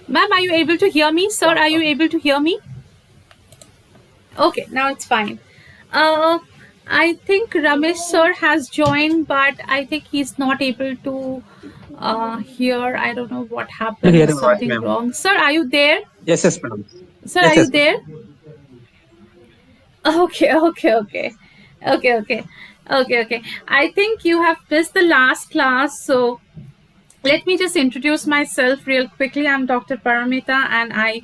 Ma'am, are you able to hear me? Sir, are you able to hear me? Okay, now it's fine. Uh, I think Ramesh sir has joined, but I think he's not able to hear. I don't know what To happened. hear Is your voice, something ma'am. wrong? Sir, are you there? Yes, yes, madam. Sir, are Yes, you yes, ma'am. there? Okay. Okay. I think you have missed the last class, so let me just introduce myself real quickly. I'm Dr. Paramita, and I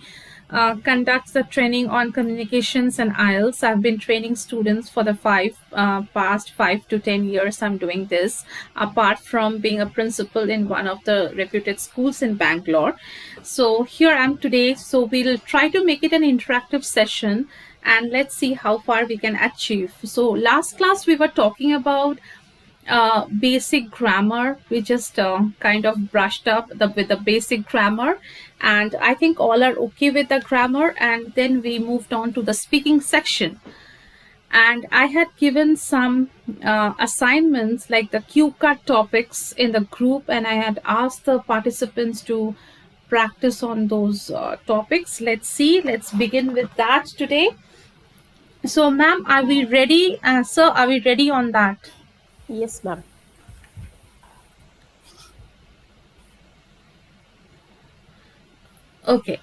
conduct the training on communications and IELTS. I've been training students for the past 5 to 10 years. I'm doing this apart from being a principal in one of the reputed schools in Bangalore. So here I'm today. So we'll try to make it an interactive session, and let's see how far we can achieve. So last class we were talking about basic grammar. We just kind of brushed up with the basic grammar, and I think all are okay with the grammar. And then we moved on to the speaking section, and I had given some assignments like the cue card topics in the group, and I had asked the participants to practice on those topics. Let's begin with that today. So ma'am, are we ready? Sir, are we ready on that? Yes, ma'am. Okay.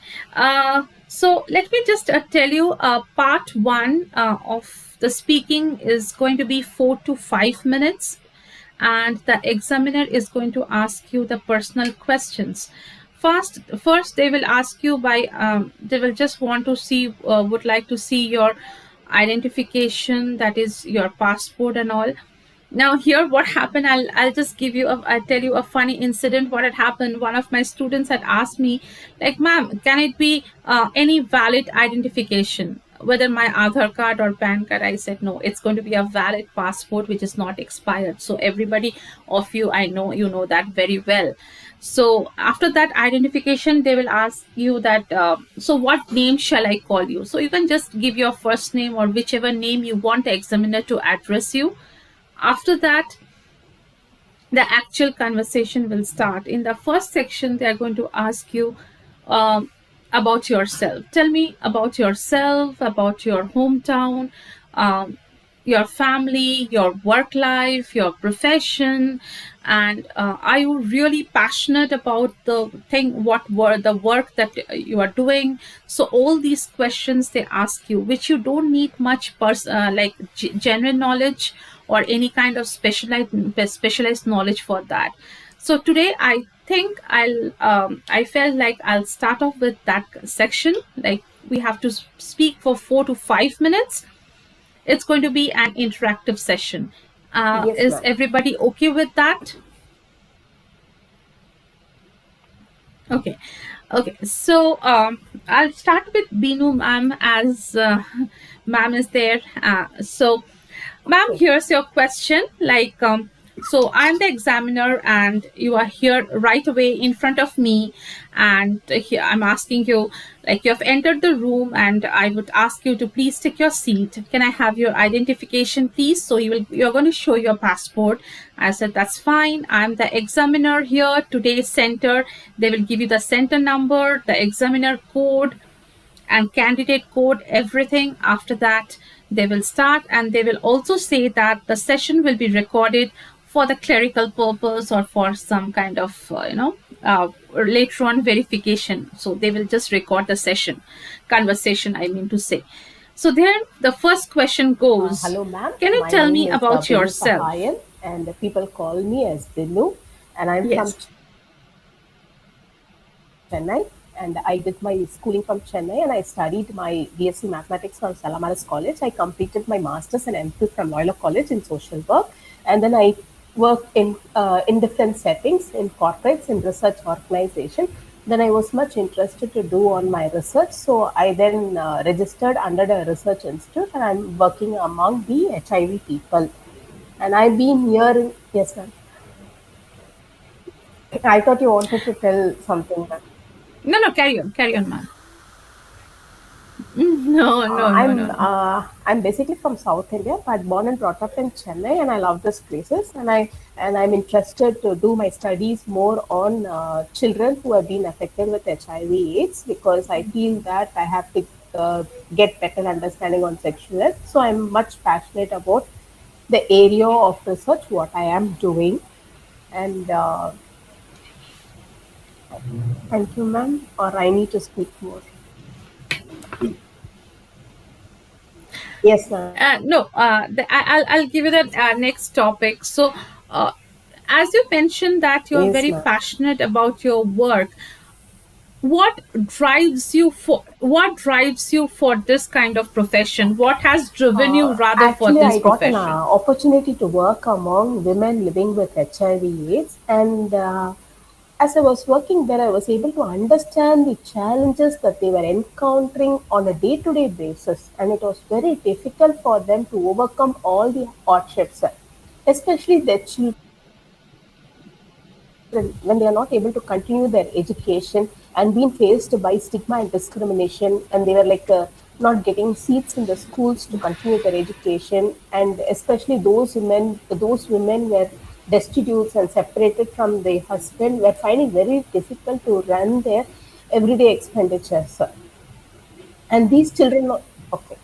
So let me just tell you part one of the speaking is going to be 4 to 5 minutes, and the examiner is going to ask you the personal questions. First, they will ask you they will just want to see, would like to see your identification, that is your passport and all. Now here what happened, I'll just give you I'll tell you a funny incident. What had happened, one of my students had asked me, like, ma'am, can it be any valid identification, whether my Aadhaar card or PAN card? I said no, it's going to be a valid passport which is not expired. So everybody of you, I know you know that very well. So after that identification, they will ask you that, so what name shall I call you? So you can just give your first name or whichever name you want the examiner to address you. After that, the actual conversation will start. In the first section, they are going to ask you about yourself. Tell me about yourself, about your hometown, um, your family, your work life, your profession, and are you really passionate about the thing? What were the work that you are doing? So all these questions they ask you, which you don't need much general knowledge or any kind of specialized knowledge for that. So today I think I felt like I'll start off with that section. Like, we have to speak for 4 to 5 minutes. It's going to be an interactive session. Yes, Is ma'am. everybody okay with that? Okay. Okay. So I'll start with Binu ma'am, as ma'am is there. So ma'am, Okay. here's your question. So I'm the examiner, and you are here right away in front of me, and here I'm asking you, like, you have entered the room, and I would ask you to please take your seat. Can I have your identification, please? So you're going to show your passport. I said that's fine. I'm the examiner here, today's center. They will give you the center number, the examiner code, and candidate code, everything. After that, they will start, and they will also say that the session will be recorded for the clerical purpose or for some kind of later on verification. So they will just record the session conversation, I mean to say. So there, the first question goes, Hello, ma'am. can you My tell name me is about Binu yourself? Sahayan, and people call me as Binu, and I'm from Yes. Chennai. And I did my schooling from Chennai, and I studied my BSc Mathematics from Salamaras College. I completed my Masters and MPhil from Loyola College in social work, and then I worked in different settings, in corporates, in research organization. Then I was much interested to do on my research, so I then registered under the research institute, and I'm working among the HIV people. And I've been here. Yes, ma'am. I thought you wanted to tell something. No, carry on, ma'am. No, no, no, no, no. I'm basically from South India, but born and brought up in Chennai, and I love these places. I'm interested to do my studies more on children who have been affected with HIV/AIDS because I feel that I have to get better understanding on sexual health. So I'm much passionate about the area of research what I am doing. And thank you, ma'am. Or I need to speak more. Yes, ma'am. No, I'll give you the next topic. So, uh, as you mentioned that you're Yes, very ma'am. passionate about your work, what drives you for this kind of profession? What has driven you rather for Actually, this I got an profession? opportunity to work among women living with HIV/AIDS, and as I was working there, I was able to understand the challenges that they were encountering on a day-to-day basis, and it was very difficult for them to overcome all the hardships, especially their children when they are not able to continue their education and being faced by stigma and discrimination, and they were like not getting seats in the schools to continue their education, and especially those women were destitute and separated from their husband were finding very difficult to run their everyday expenditures, and these children okay.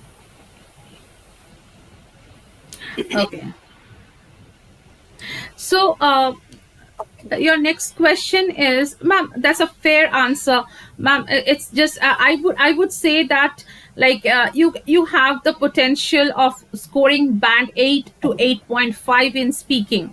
Okay. So, your next question is, ma'am, that's a fair answer, ma'am. It's just I would say that, like, you have the potential of scoring band 8 to 8.5 in speaking.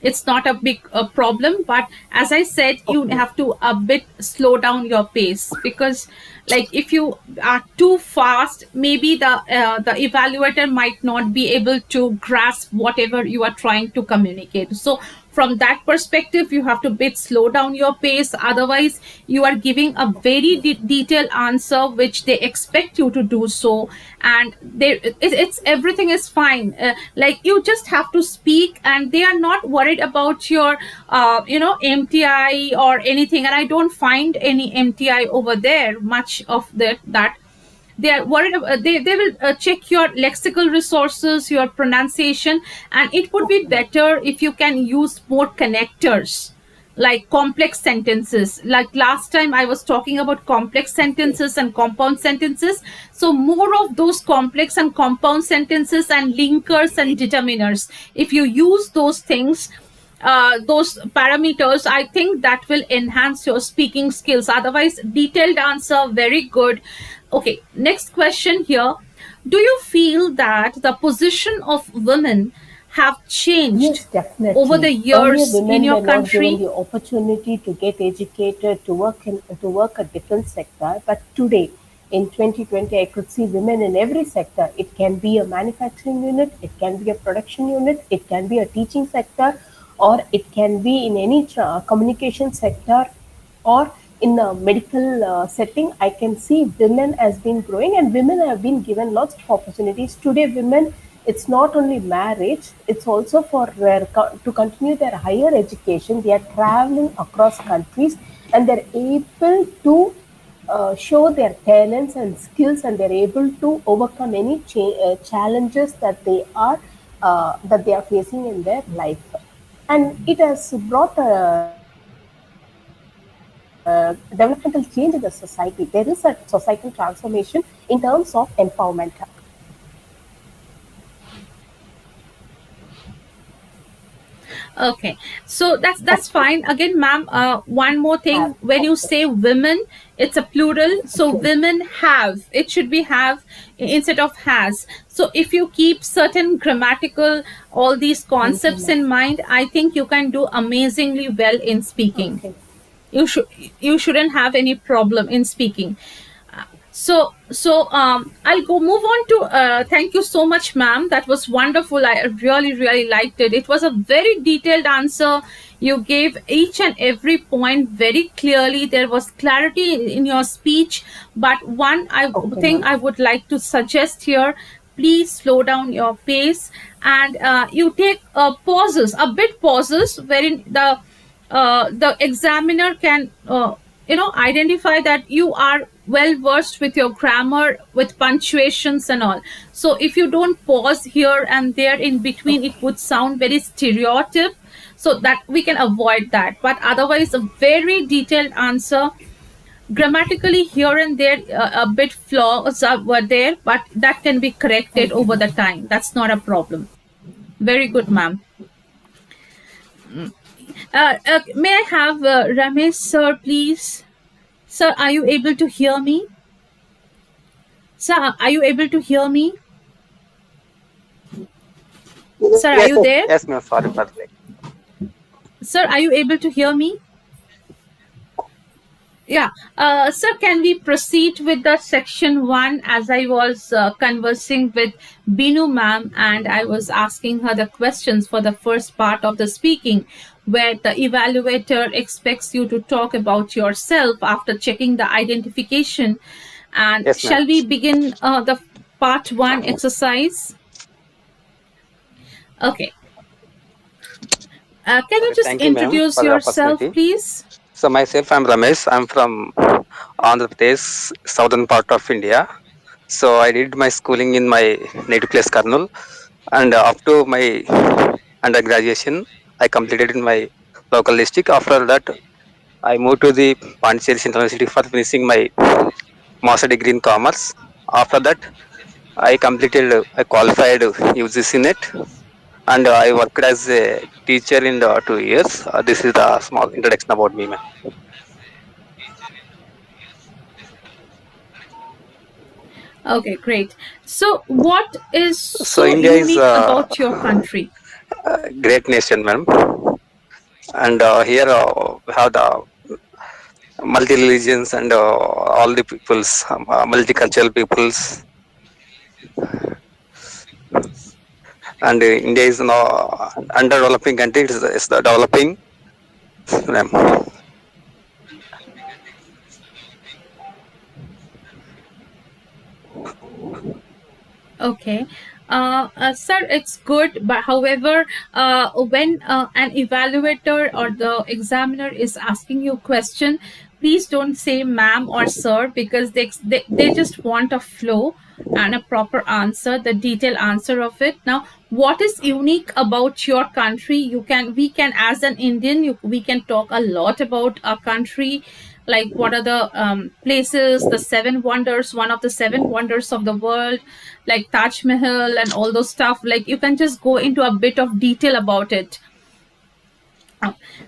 It's not a big problem, but as I said, you Okay. have to a bit slow down your pace, because, like, if you are too fast, maybe the evaluator might not be able to grasp whatever you are trying to communicate. So from that perspective, you have to bit slow down your pace. Otherwise, you are giving a very detailed answer which they expect you to do so, and it's everything is fine. Like, you just have to speak, and they are not worried about your MTI or anything. And I don't find any MTI over there much of that. They are worried about, they will check your lexical resources, your pronunciation, and it would be Okay. better if you can use more connectors, like complex sentences. Like last time I was talking about complex Okay. sentences and compound sentences. So more of those complex and compound sentences and linkers and determiners, if you use those things, those parameters, I think that will enhance your speaking skills. Otherwise, detailed answer, very good. Okay, next question here. Do you feel that the position of women have changed Yes, over definitely. the Earlier, years in women your were not given country? the opportunity to get educated, to work a different sector. But today, in 2020, I could see women in every sector. It can be a manufacturing unit, it can be a production unit, it can be a teaching sector, or it can be in any communication sector, or in a medical setting. I can see women has been growing, and women have been given lots of opportunities. Today, women, it's not only marriage, it's also for to continue their higher education. They are traveling across countries, and they're able to show their talents and skills, and they're able to overcome any challenges that they are facing in their life, and it has brought a developmental change in the society. There is a societal transformation in terms of empowerment. Okay, so that's Okay. fine. Again, ma'am, one more thing. When you Okay. say women, it's a plural. So Okay. women have. It should be have instead of has. So if you keep certain grammatical, all these Thank you, concepts ma'am. in mind, I think you can do amazingly well in speaking. Okay. You shouldn't have any problem in speaking. So I'll go move on to thank you so much, ma'am. That was wonderful. I really, really liked it. It was a very detailed answer. You gave each and every point very clearly. There was clarity in your speech. But one Okay, thing ma'am. I would like to suggest here, please slow down your pace, and you take pauses, a bit pauses, wherein the examiner can identify that you are well versed with your grammar, with punctuations and all. So if you don't pause here and there in between, it would sound very stereotype, so that we can avoid that. But otherwise, a very detailed answer. Grammatically here and there, a bit flaws were there, but that can be corrected Okay, over the ma'am. time. That's not a problem. Very good, ma'am. May I have Ramesh sir, please? Sir, are you able to hear me? Sir, are you able to hear me? Sir, are Yes, you yes, there? yes, ma'am. Sorry for that. Sir, are you able to hear me? Yeah. Sir, can we proceed with the section 1? As I was conversing with Binu ma'am and I was asking her the questions for the first part of the speaking, where the evaluator expects you to talk about yourself after checking the identification. And Yes, ma'am. shall we begin the part 1 exercise? Okay. Can you Okay, just thank you, ma'am, introduce for the yourself, opportunity. please? So myself, I'm Ramesh. I'm from Andhra Pradesh, southern part of India. So I did my schooling in my native place, Karnool, and up to my undergraduation, I completed in my local district. After that, I moved to the Pondicherry University for finishing my master degree in commerce. After that, I completed, I qualified UGC NET, and I worked as a teacher in the 2 years. This is the small introduction about me, ma'am. Okay, great. So, what is So so India is unique a about your country? great nation, ma'am, and here we have the multi religions and all the peoples, multicultural peoples, and India is now underdeveloping country. It's the developing, ma'am. Okay. Sir, it's good, but however, when an evaluator or the examiner is asking you a question, please don't say ma'am or sir, because they just want a flow and a proper answer, the detailed answer of it. Now, what is unique about your country? We can, as an Indian, we can talk a lot about our country, like what are the places, the seven wonders, one of the seven wonders of the world, like Taj Mahal and all those stuff. Like you can just go into a bit of detail about it.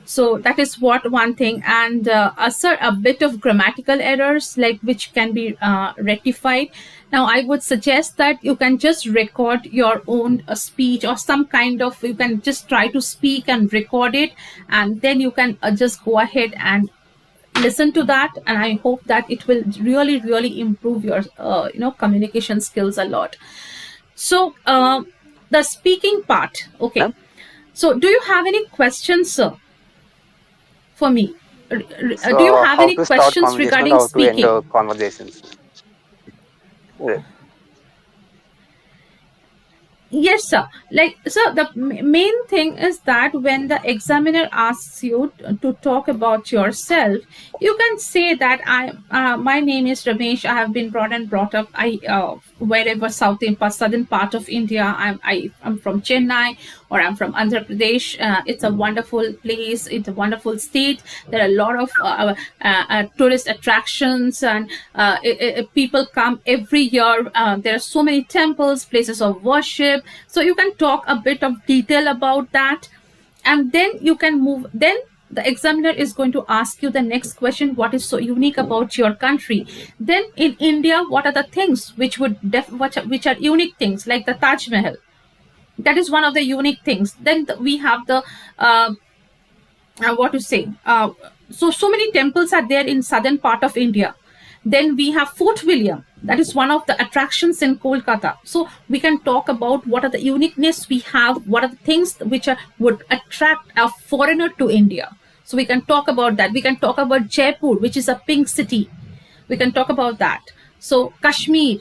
So that is what one thing. And sir, a bit of grammatical errors, like which can be rectified. Now I would suggest that you can just record your own speech, or some kind of, you can just try to speak and record it, and then you can just go ahead and listen to that, and I hope that it will really really improve your communication skills a lot. So the speaking part, okay. Ma'am. So do you have any questions, sir, for me? Do you So have how any to start questions conversation and regarding how to end speaking? conversations? Yeah. Yes, sir. Like, so the main thing is that when the examiner asks you to talk about yourself, you can say that my name is Ramesh. I have been brought up wherever southern part of India. I'm from Chennai, or I'm from Andhra Pradesh. It's a wonderful place. It's a wonderful state. There are a lot of tourist attractions, and people come every year. There are so many temples, places of worship. So you can talk a bit of detail about that, and then you can move. Then the examiner is going to ask you the next question: what is so unique about your country? Then in India, what are the things which are unique things, like the Taj Mahal? That is one of the unique things. Then we have the uh, what to say, so many temples are there in southern part of India. Then we have Fort William, that is one of the attractions in Kolkata. So we can talk about what are the uniqueness we have, what are the things which would attract a foreigner to India. So we can talk about that. We can talk about Jaipur, which is a pink city. We can talk about that. So Kashmir,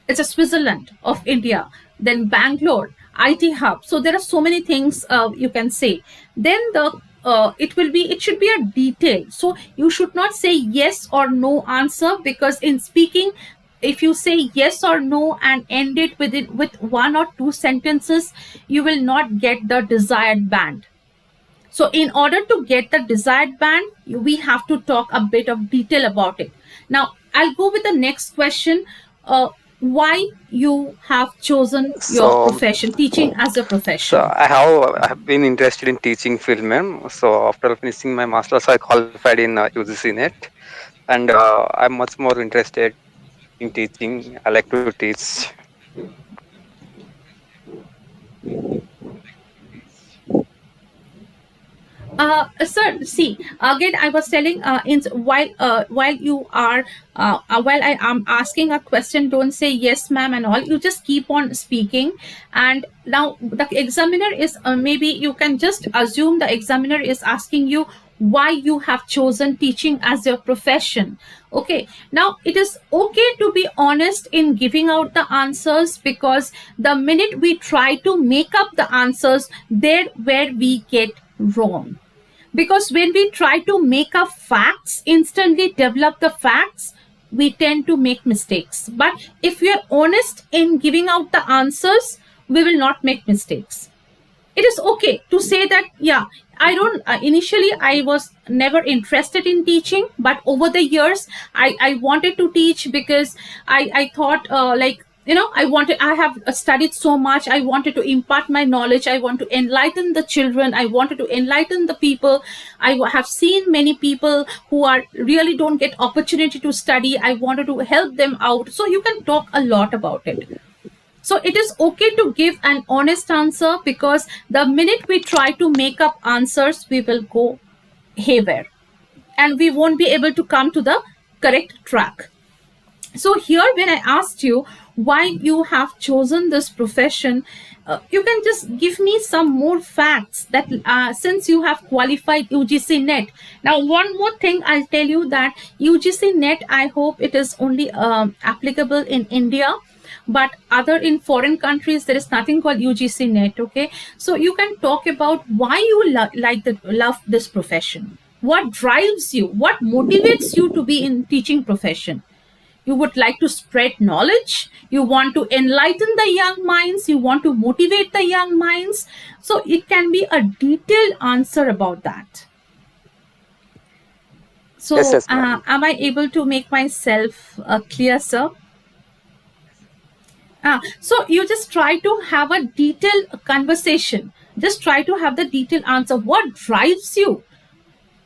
it's a Switzerland of India. Then Bangalore, IT hub. So there are so many things you can say. Then the it should be a detail. So you should not say yes or no answer, because in speaking, if you say yes or no and end it with one or two sentences, you will not get the desired band. So in order to get the desired band, we have to talk a bit of detail about it. Now I'll go with the next question. Why you have chosen your So, profession, teaching as a so profession? I have been interested in teaching film, ma'am. So after finishing my masters, I qualified in UGC NET, and I'm much more interested in teaching. I like to teach. Sir, see, again, I was telling, while you are while I am asking a question, don't say yes, ma'am, and all. You just keep on speaking, and now the examiner is, maybe you can just assume the examiner is asking you why you have chosen teaching as your profession. Okay, now it is okay to be honest in giving out the answers, because the minute we try to make up the answers, there where we get wrong. Because when we try to make up facts, instantly develop the facts, we tend to make mistakes. But if we are honest in giving out the answers, we will not make mistakes. It is okay to say that, yeah, I don't, initially I was never interested in teaching, but over the years I wanted to teach, because I thought, like, I have studied so much, I wanted to impart my knowledge, I want to enlighten the children, I wanted to enlighten the people. Have seen many people who are really don't get opportunity to study, I wanted to help them out. So you can talk a lot about it. So it is okay to give an honest answer, because the minute we try to make up answers, we will go haywire and we won't be able to come to the correct track. So here, when I asked you why you have chosen this profession, you can just give me some more facts that, since you have qualified UGC net. Now one more thing I'll tell you, that UGC net, I hope it is only applicable in India, but other in foreign countries there is nothing called UGC net. Okay, so you can talk about why you love this profession, what drives you, what motivates you to be in teaching profession. You would like to spread knowledge, you want to enlighten the young minds, you want to motivate the young minds. So it can be a detailed answer about that. Yes, So yes, ma'am. am I able to make myself clear, sir? So you just try to have a detailed conversation, just try to have the detailed answer. What drives you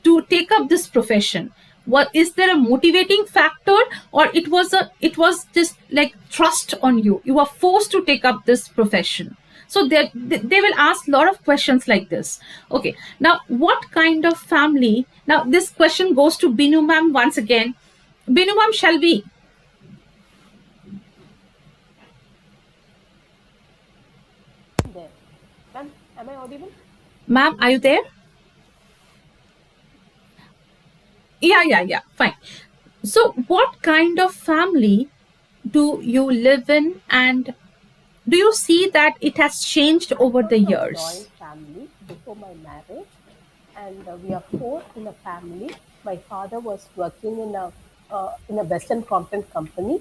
to take up this profession? What is there a motivating factor, or it was just like thrust on you, you were forced to take up this profession? So they will ask a lot of questions like this. Okay, now what kind of family, now this question goes to Binu ma'am once again. Binu ma'am, shall we? There. Ma'am, am I audible? Ma'am, are you there? Yeah, fine. So what kind of family do you live in, and do you see that it has changed I over come the from a joint years? family before my marriage, and we are four in a family. My father was working in a Western content company,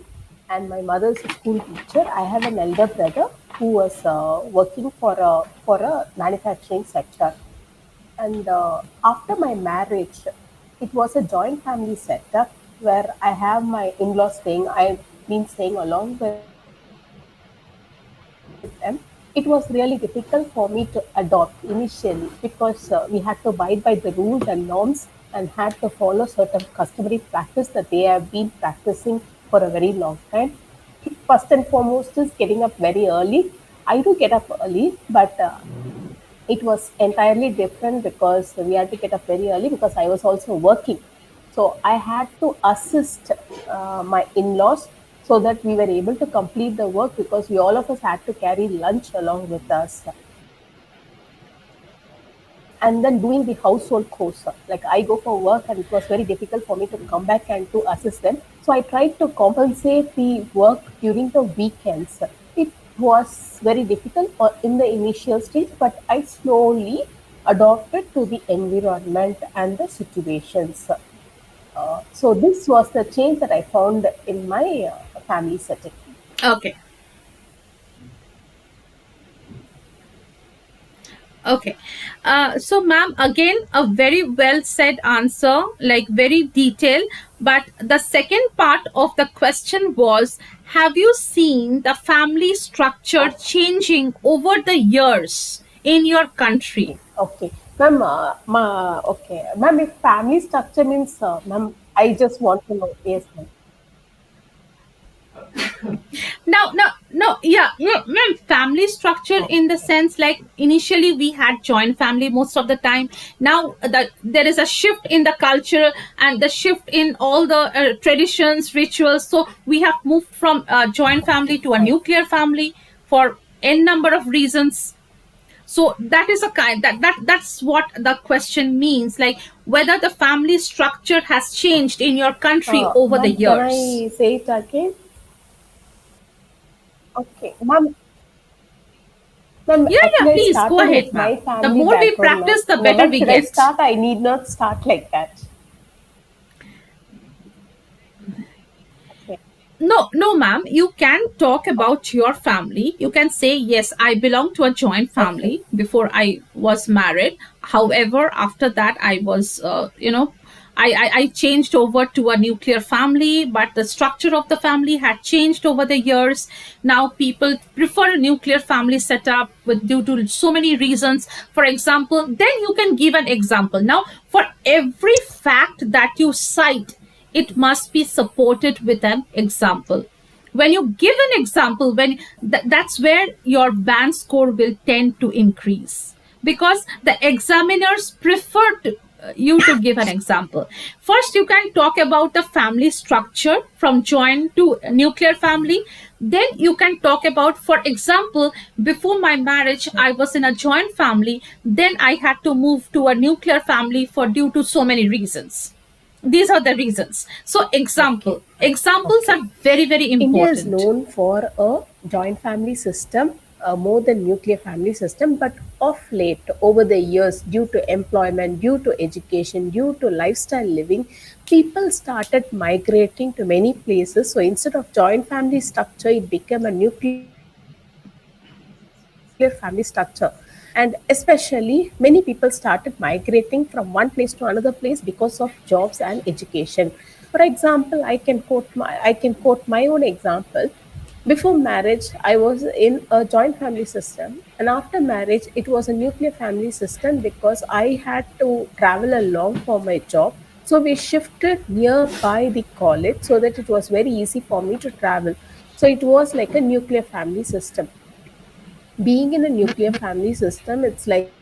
and my mother is a school teacher. I have an elder brother who was working for a manufacturing sector. And after my marriage, it was a joint family setup where I have my in-laws staying. I've been staying along with them. It was really difficult for me to adopt initially because we had to abide by the rules and norms and had to follow certain customary practice that they have been practicing for a very long time. First and foremost is getting up very early. I do get up early, but it was entirely different because we had to get up very early because I was also working. So I had to assist my in-laws so that we were able to complete the work because we all of us had to carry lunch along with us and then doing the household chores. Like I go for work and it was very difficult for me to come back and to assist them. So I tried to compensate the work during the weekends. It was very difficult in the initial stage, but I slowly adapted to the environment and the situations. So this was the change that I found in my family setting. Okay. Okay. So, ma'am, again, a very well said answer, like very detailed. But the second part of the question was, have you seen the family structure changing over the years in your country? Okay, ma'am. Okay, ma'am. If family structure means, ma'am, I just want to know. Yes, ma'am. Now, no, no, yeah, yeah, ma'am, family structure in the sense like initially we had joint family most of the time. Now there is a shift in the culture and the shift in all the traditions, rituals. So we have moved from joint family to a Okay, nuclear family for n number of reasons. So that is a kind that's what the question means, like whether the family structure has changed in your country over the ma'am. Can years. I say it again? Okay, ma'am. Ma'am, Yeah, yeah, actually, I please go started ahead, with ma'am. my The family more we background, ma'am. practice, the better Never we should I get. start. I need not start like that. Okay, No, ma'am, you can talk about your family. You can say, yes, I belong to a joint okay, family before I was married. However, after that, I was, I changed over to a nuclear family, but the structure of the family had changed over the years. Now people prefer a nuclear family setup with due to so many reasons. For example, then you can give an example. Now, for every fact that you cite, it must be supported with an example. When you give an example, that's where your band score will tend to increase, because the examiners prefer you to give an example. First you can talk about the family structure from joint to nuclear family. Then you can talk about, for example, before my marriage I was in a joint family, then I had to move to a nuclear family for due to so many reasons. These are the reasons. So okay, examples are okay. very, very India is important. known for a joint family system more than nuclear family system, but of late, over the years, due to employment, due to education, due to lifestyle living, people started migrating to many places. So instead of joint family structure, it became a nuclear family structure. And especially, many people started migrating from one place to another place because of jobs and education. For example, I can quote my own example. Before marriage, I was in a joint family system, and after marriage, it was a nuclear family system because I had to travel along for my job. So we shifted nearby the college so that it was very easy for me to travel. So it was like a nuclear family system. Being in a nuclear family system, it's like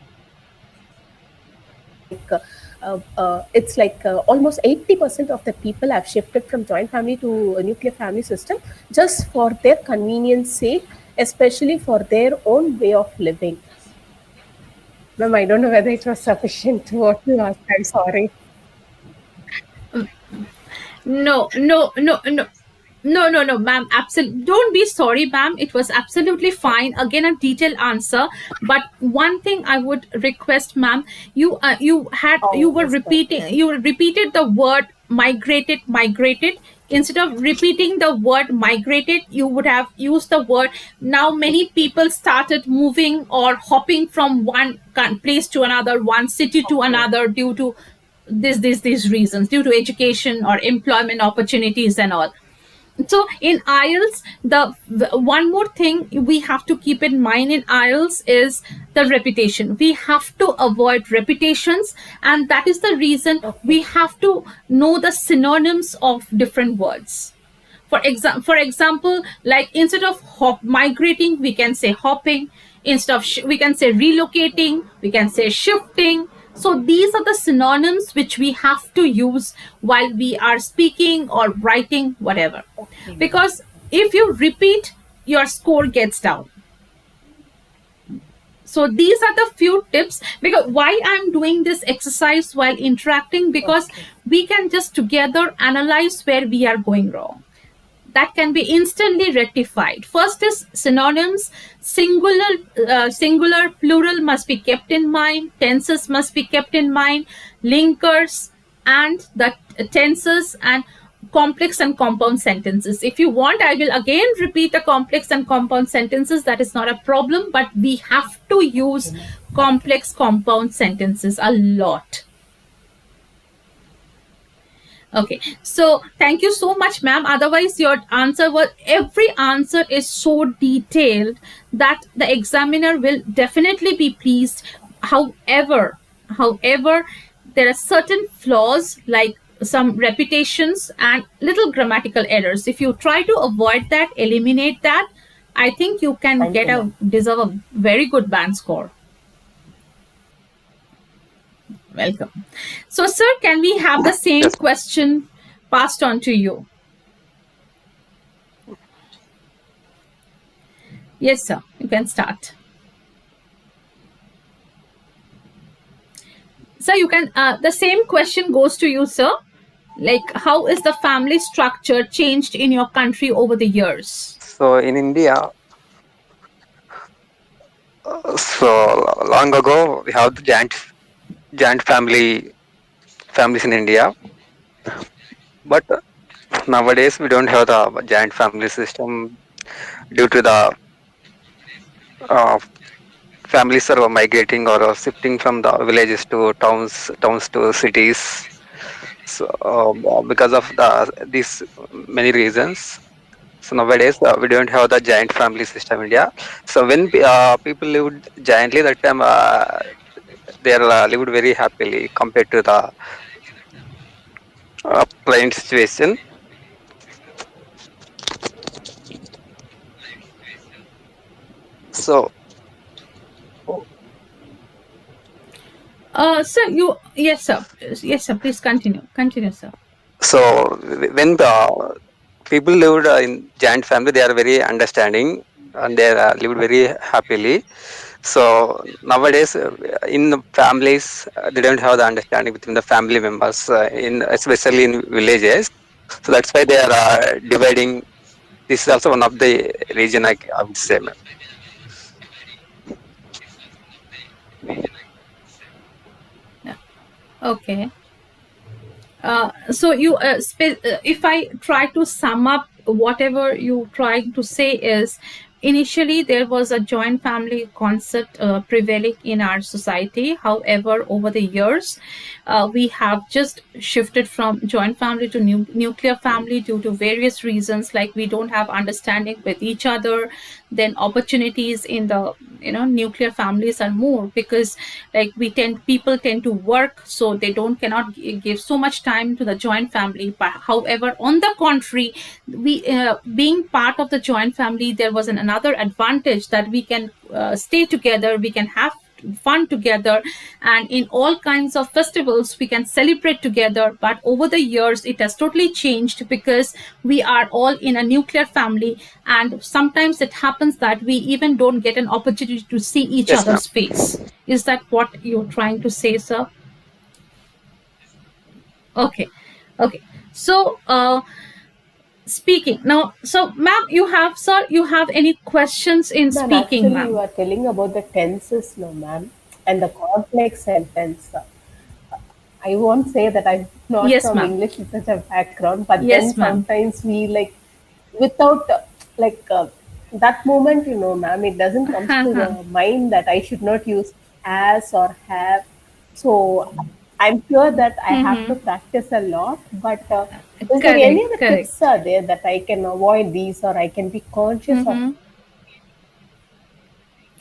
almost 80% of the people have shifted from joint family to a nuclear family system just for their convenience sake, especially for their own way of living. Ma'am, I don't know whether it was sufficient to what you asked. I'm sorry. No. No, ma'am. Absolutely. Don't be sorry, ma'am. It was absolutely fine. Again, a detailed answer. But one thing I would request, ma'am, you Oh, were yes, ma'am. repeated the word migrated. Instead of repeating the word migrated, you would have used the word. Now, many people started moving or hopping from one place to another, one city to Okay, another due to these reasons, due to education or employment opportunities and all. So in IELTS, the one more thing we have to keep in mind in IELTS is the repetition. We have to avoid repetitions, and that is the reason okay, we have to know the synonyms of different words. For example, like instead of migrating, we can say hopping. Instead of we can say relocating, we can say shifting. So these are the synonyms which we have to use while we are speaking or writing, whatever. okay, ma'am. Because if you repeat, your score gets down. So these are the few tips, because why I'm doing this exercise while interacting, because Okay, we can just together analyze where we are going wrong. that can be instantly rectified. First is synonyms. Singular, plural must be kept in mind. Tenses must be kept in mind. Linkers and the tenses and complex and compound sentences. If you want, I will again repeat the complex and compound sentences. That is not a problem, but we have to use complex compound sentences a lot. Okay, so thank you so much, ma'am. Otherwise, your answer was, every answer is so detailed that the examiner will definitely be pleased. However, there are certain flaws like some repetitions and little grammatical errors. If you try to avoid that, eliminate that, I think you can Thank you, deserve a very good band score. Welcome. So, sir, can we have the same Yes. question passed on to you? Yes, sir. You can start. Sir, you can. The same question goes to you, sir. Like, how is the family structure changed in your country over the years? So in India, so long ago we have the giant families in India, but nowadays we don't have the giant family system due to the uh, families are migrating or shifting from the villages to towns to cities. So because of these many reasons, so nowadays we don't have the giant family system in India. So when people lived giantly, that time they are lived very happily compared to the present situation. So Sir, yes, sir. Yes, sir. Please continue. Continue, sir. so when the people lived in giant family, they are very understanding and they are lived very happily. So nowadays, in the families, they don't have the understanding between the family members, in especially in villages. So that's why they are dividing. This is also one of the reason I would say, ma'am. Okay. So if I try to sum up whatever you trying to say is, initially there was a joint family concept prevailing in our society. However, over the years, we have just shifted from joint family to nuclear family due to various reasons, like we don't have understanding with each other. Then opportunities in the nuclear families are more because like people tend to work, so they don't cannot give so much time to the joint family. But however, on the contrary, we being part of the joint family, there was another advantage that we can stay together, we can have fun together, and in all kinds of festivals we can celebrate together. But over the years it has totally changed because we are all in a nuclear family, and sometimes it happens that we even don't get an opportunity to see each Yes, ma'am. other's face. Is that what you're trying to say, sir? Okay. So speaking now, so ma'am, you have any questions in ma'am. speaking, Actually, you ma'am? are telling about the tenses, no, ma'am, and the complex sentence. I won't say that I'm not Yes, from ma'am. English literature background, but then Yes, ma'am. sometimes we like, without like that moment, ma'am, it doesn't come to the mind that I should not use as or have. So I'm sure that I have to practice a lot. But is there any Correct, other tips correct. are there that I can avoid these or I can be conscious of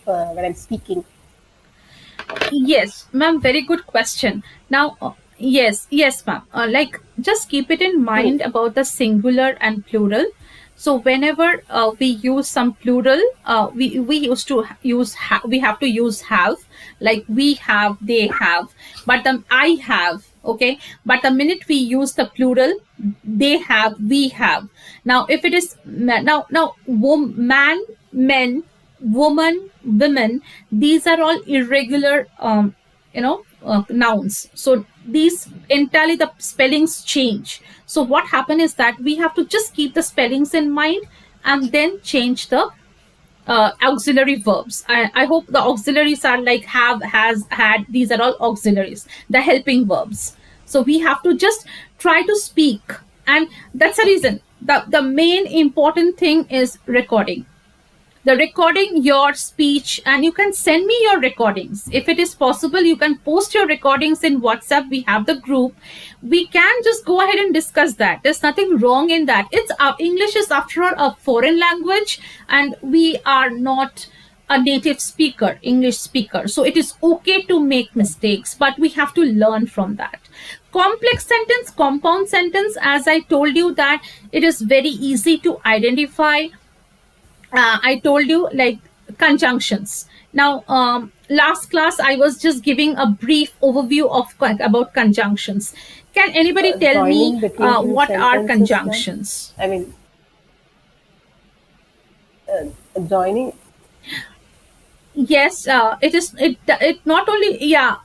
when I'm speaking? Yes, ma'am, very good question. Now, yes, ma'am. Like, just keep it in Hmm. mind about the singular and plural. So, whenever we use some plural, we used to we have to use have, like we have, they have, but I have. Okay, but the minute we use the plural, they have, we have. Now, if it is man, men, woman, women, these are all irregular nouns. So these entirely the spellings change. So what happened is that we have to just keep the spellings in mind and then change the auxiliary verbs. I hope the auxiliaries are like have, has, had. These are all auxiliaries, the helping verbs. So we have to just try to speak. And that's the reason. The main important thing is recording. The recording your speech, and you can send me your recordings if it is possible. You can post your recordings in WhatsApp. We have the group. We can just go ahead and discuss that. There's nothing wrong in that. It's English is after all a foreign language, and we are not a native speaker, English speaker. So it is okay to make mistakes, but we have to learn from that. Complex sentence, compound sentence, as I told you, that it is very easy to identify. I told you, like conjunctions. Now, last class I was just giving a brief overview of about conjunctions. Can anybody tell me Joining between two what are sentences, ma'am? conjunctions? I mean, joining. Yes, it is. It not only, yeah.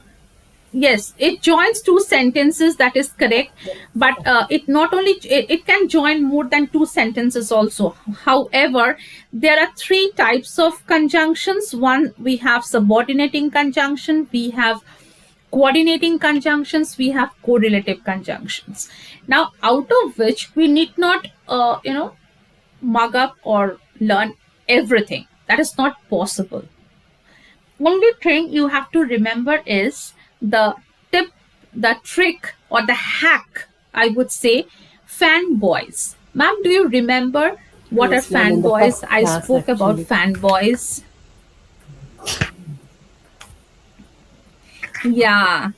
Yes, it joins two sentences. That is correct. But it not only it can join more than two sentences also. However, there are three types of conjunctions. One, we have subordinating conjunction. We have coordinating conjunctions. We have correlative conjunctions. Now, out of which we need not, mug up or learn everything. That is not possible. Only thing you have to remember is the tip, the trick, or the hack, I would say, fanboys. Ma'am, do you remember what Yes, are ma'am, in the fanboys? first I class, spoke about actually. fanboys. Yeah.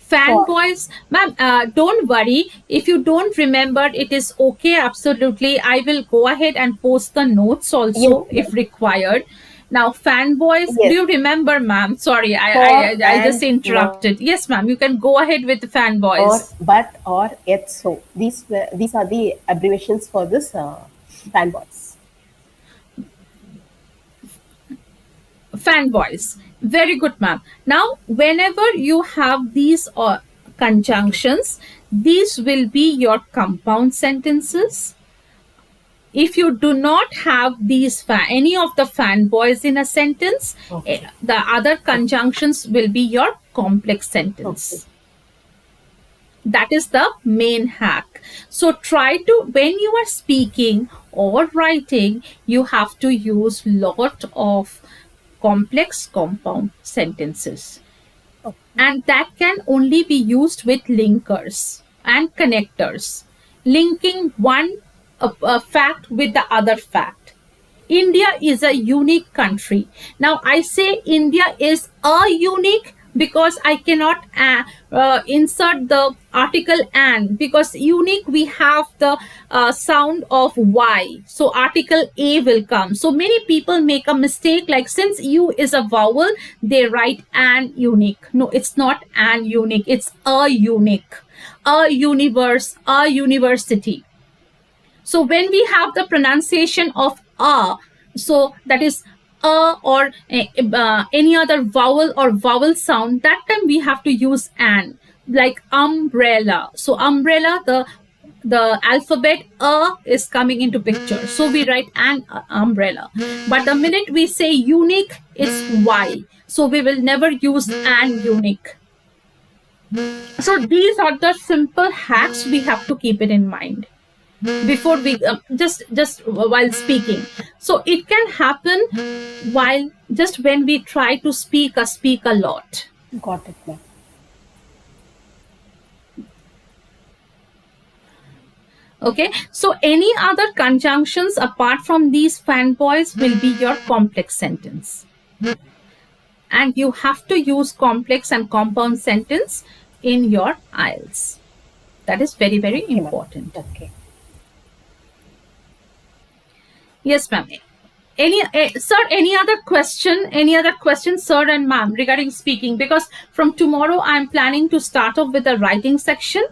Fanboys, ma'am, don't worry. If you don't remember, it is okay. Absolutely. I will go ahead and post the notes Yes, also if ma'am. required. Now, fanboys, do Yes. you remember, ma'am? Sorry, For I just and not interrupted. Yes, ma'am, you can go ahead with the or fanboys. but or yet so. These are the abbreviations for this fanboys. Fanboys. Very good, ma'am. Now, whenever you have these conjunctions, these will be your compound sentences. If you do not have these any of the fanboys in a sentence, Okay. the other conjunctions will be your complex sentence. Okay. That is the main hack. So try to, when you are speaking or writing, you have to use lot of complex compound sentences. And that can only be used with linkers and connectors, linking one fact with the other fact. India is a unique country. Now, I say India is a unique because I cannot insert the article and, because unique we have the sound of Y. So article A will come. So many people make a mistake, like since U is a vowel, they write an unique. No, it's not an unique. It's a unique. A universe, a university. So when we have the pronunciation of a, so that is a or any other vowel or vowel sound, that time we have to use an, like umbrella. So umbrella, the alphabet a is coming into picture. So we write an umbrella. But the minute we say unique, it's Y. So we will never use an unique. So these are the simple hacks we have to keep it in mind before we just while speaking. So it can happen while just when we try to speak a lot. Got it, ma'am. Okay, so any other conjunctions apart from these fanboys will be your complex sentence, and you have to use complex and compound sentence in your IELTS. That is very, very Okay, ma'am. important. Okay. Yes, ma'am. Sir, any other question, sir and ma'am, regarding speaking? Because from tomorrow I'm planning to start off with the writing section.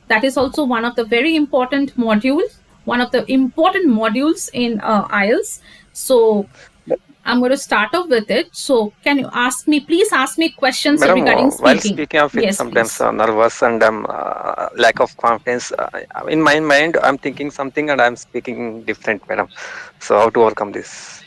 That is also one of the very important modules, one of the important modules in IELTS. So I'm going to start off with it. So can you please ask me questions Madam, regarding while speaking. speaking, I feel Yes, sometimes please. nervous and lack of confidence. In my mind, I'm thinking something and I'm speaking different, madam. So how to overcome this?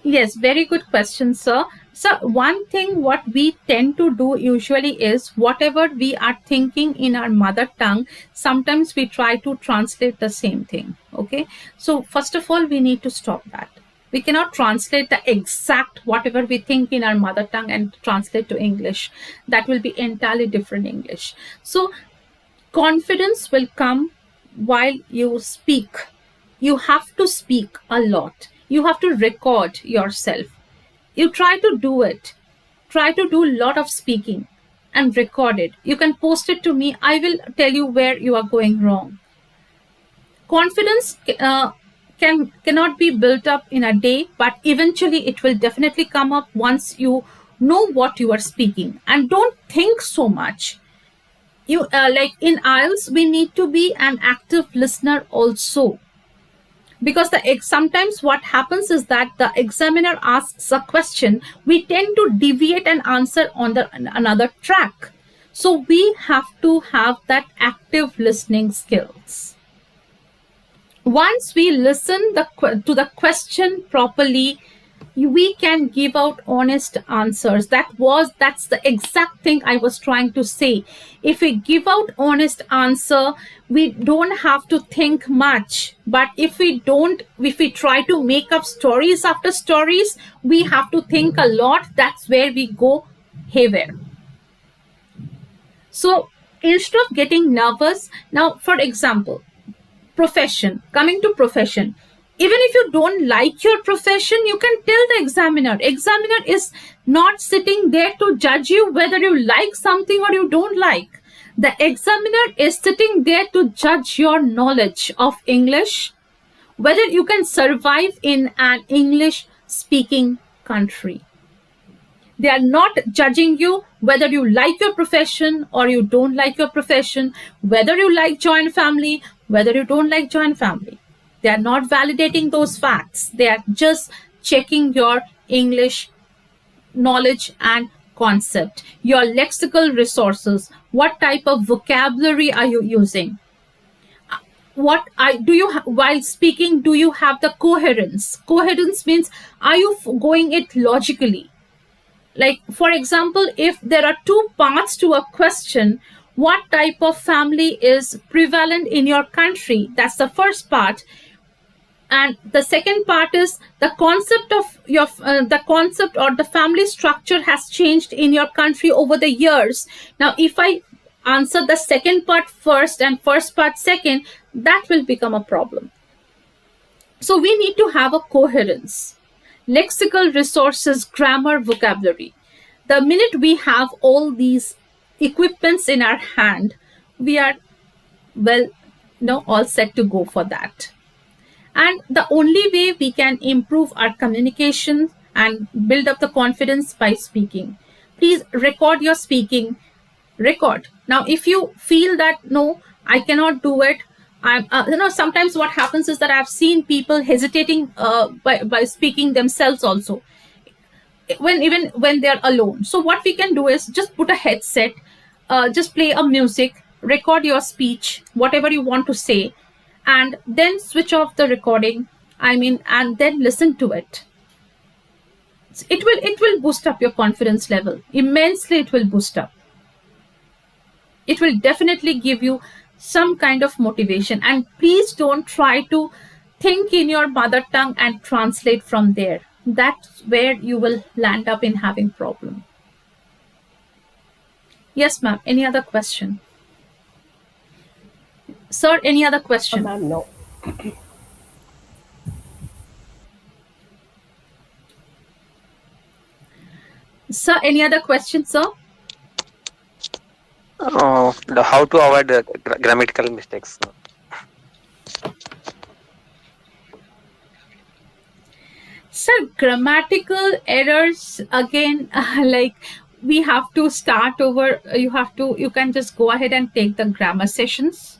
Yes, very good question, sir. So, one thing what we tend to do usually is whatever we are thinking in our mother tongue, sometimes we try to translate the same thing. Okay. So, first of all, we need to stop that. We cannot translate the exact whatever we think in our mother tongue and translate to English. That will be entirely different English. So, confidence will come while you speak. You have to speak a lot. You have to record yourself. You try to do it. Try to do a lot of speaking and record it. You can post it to me. I will tell you where you are going wrong. Confidence cannot be built up in a day, but eventually it will definitely come up once you know what you are speaking. And don't think so much. You like in IELTS, we need to be an active listener also, because sometimes what happens is that the examiner asks a question, we tend to deviate and answer on the another track. So we have to have that active listening skills. Once we listen to the question properly, we can give out honest answers. That's the exact thing I was trying to say. If we give out honest answer, we don't have to think much. But if we try to make up stories after stories, we have to think a lot. That's where we go haywire. So instead of getting nervous, now for example, profession, coming to profession, even if you don't like your profession, you can tell the examiner is not sitting there to judge you whether you like something or you don't like. The examiner is sitting there to judge your knowledge of English, whether you can survive in an English speaking country. They are not judging you whether you like your profession or you don't like your profession, whether you like joint family, whether you don't like joint family. They are not validating those facts. They are just checking your English knowledge and concept, your lexical resources, what type of vocabulary are you using, what I do you while speaking, do you have the coherence means, are you going it logically? Like for example, if there are two parts to a question, what type of family is prevalent in your country? That's the first part. And the second part is the concept of your the concept or the family structure has changed in your country over the years. Now if I answer the second part first and first part second, that will become a problem. So we need to have a coherence, lexical resources, grammar, vocabulary. The minute we have all these equipments in our hand, we are well, all set to go for that. And the only way we can improve our communication and build up the confidence by speaking. Please record your speaking. Record. Now, if you feel that no, I cannot do it, sometimes what happens is that I've seen people hesitating by speaking themselves also, even when they're alone. So what we can do is just put a headset, just play a music, record your speech, whatever you want to say, and then switch off the recording. And then listen to it. It will boost up your confidence level immensely. It will boost up. It will definitely give you some kind of motivation. And please don't try to think in your mother tongue and translate from there. That's where you will land up in having problem. Yes, ma'am. Any other question? Sir, any other question? Ma'am, no. Sir, any other question, sir? How to avoid grammatical mistakes? Sir, grammatical errors again, like we have to start over. You can just go ahead and take the grammar sessions.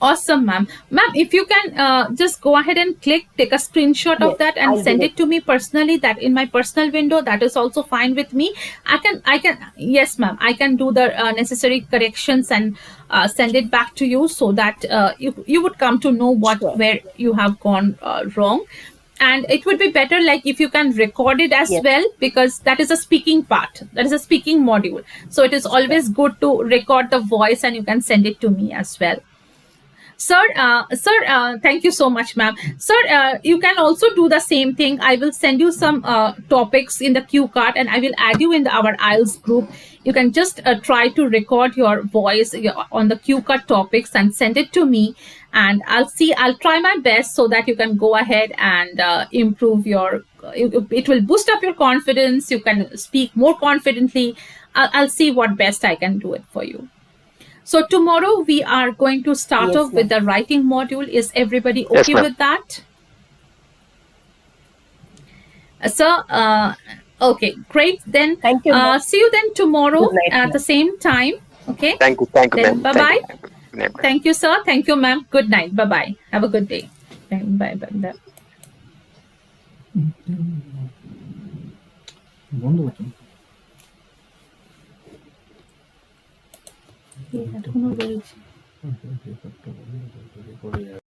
Awesome, ma'am. Ma'am, if you can just go ahead and take a screenshot of Yes, that and I'll send do it to me personally, that in my personal window, that is also fine with me. Yes, ma'am, I can do the necessary corrections and send it back to you, so that you would come to know Sure. where you have gone wrong. And it would be better, like, if you can record it as Yes. well, because that is a speaking part, that is a speaking module. So it is always good to record the voice, and you can send it to me as well. Sir, thank you so much, ma'am. Sir, you can also do the same thing. I will send you some topics in the cue card, and I will add you in our IELTS group. You can just try to record your voice on the cue card topics and send it to me, and I'll try my best so that you can go ahead and improve your. It will boost up your confidence. You can speak more confidently. I'll see what best I can do it for you. So tomorrow we are going to start Yes, off with the writing module. Is everybody Yes, okay ma'am. with that? So, okay, great. Then Thank you, ma'am. see you then tomorrow Good night, at ma'am. the same time. Okay. Thank you, Then ma'am. bye Thank bye. you. Good night, ma'am. Thank you, sir. Thank you, ma'am. Good night. Bye bye. Have a good day. Bye bye. বন্ধ করছেন এখনো রয়েছে।